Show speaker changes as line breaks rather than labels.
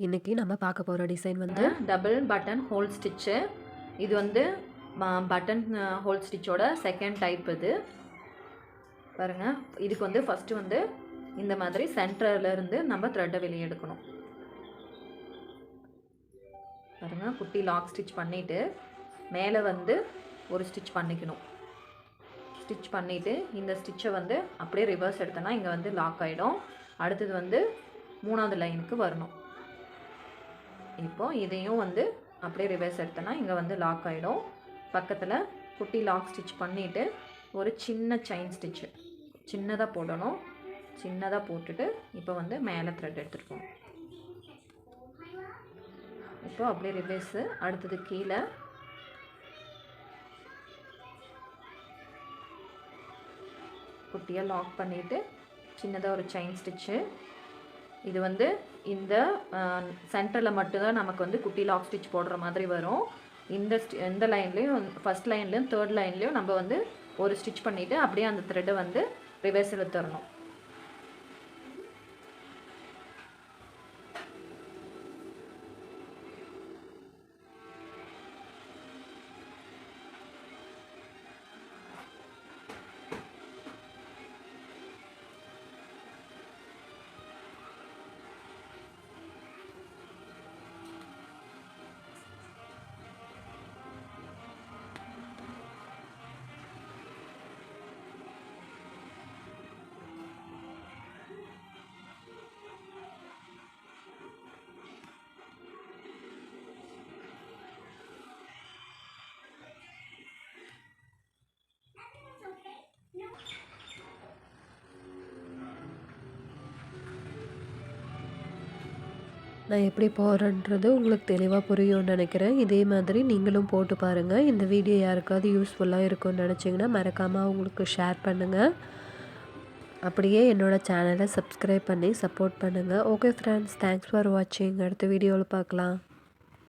இன்றைக்கி நம்ம பார்க்க போகிற டிசைன் வந்து
டபுள் பட்டன் ஹோல் ஸ்டிச்சு. இது வந்து பட்டன் ஹோல் ஸ்டிச்சோட செகண்ட் டைப். இது பாருங்கள். இதுக்கு வந்து ஃபஸ்ட்டு வந்து இந்த மாதிரி சென்டர்லேருந்து நம்ம த்ரெட்டை வெளியே எடுக்கணும். பாருங்கள், குட்டி லாக் ஸ்டிச் பண்ணிவிட்டு மேலே வந்து ஒரு ஸ்டிச் பண்ணிக்கணும். ஸ்டிச் பண்ணிவிட்டு இந்த ஸ்டிச்சை வந்து அப்படியே ரிவர்ஸ் எடுத்தோன்னா இங்கே வந்து லாக் ஆகிடும். அடுத்தது வந்து 3வது லைனுக்கு வரணும். இப்போது இதையும் வந்து அப்படியே ரிவர்ஸ் எடுத்தோன்னா இங்கே வந்து லாக் ஆகிடும். பக்கத்தில் குட்டி லாக் ஸ்டிச் பண்ணிவிட்டு ஒரு சின்ன செயின் ஸ்டிச்சு சின்னதாக போடணும். சின்னதாக போட்டுட்டு இப்போ வந்து மேலே த்ரெட் எடுத்துருக்கோம். இப்போ அப்படியே ரிவர்ஸு. அடுத்தது கீழே குட்டியாக லாக் பண்ணிவிட்டு சின்னதாக ஒரு செயின் ஸ்டிச்சு. இது வந்து இந்த சென்டரில் மட்டும்தான் நமக்கு வந்து குட்டி லாக் ஸ்டிச் போடுற மாதிரி வரும். இந்த லைன்லேயும் ஃபஸ்ட் லைன்லேயும் தேர்ட் லைன்லேயும் நம்ம வந்து ஒரு ஸ்டிச் பண்ணிவிட்டு அப்படியே அந்த த்ரெட்டை வந்து ரிவர்ஸ் எடுத்துடணும்.
நான் எப்படி போடுறேன்றது உங்களுக்கு தெளிவாக புரியும்னு நினைக்கிறேன். இதே மாதிரி நீங்களும் போட்டு பாருங்கள். இந்த வீடியோ யாருக்காவது யூஸ்ஃபுல்லாக இருக்கும்னு நினச்சிங்கன்னா மறக்காமல் அவங்களுக்கு ஷேர் பண்ணுங்கள். அப்படியே என்னோடய சேனலை சப்ஸ்கிரைப் பண்ணி சப்போர்ட் பண்ணுங்கள். ஓகே ஃப்ரெண்ட்ஸ், தேங்க்ஸ் ஃபார் வாட்சிங். அடுத்த வீடியோவில் பார்க்கலாம்.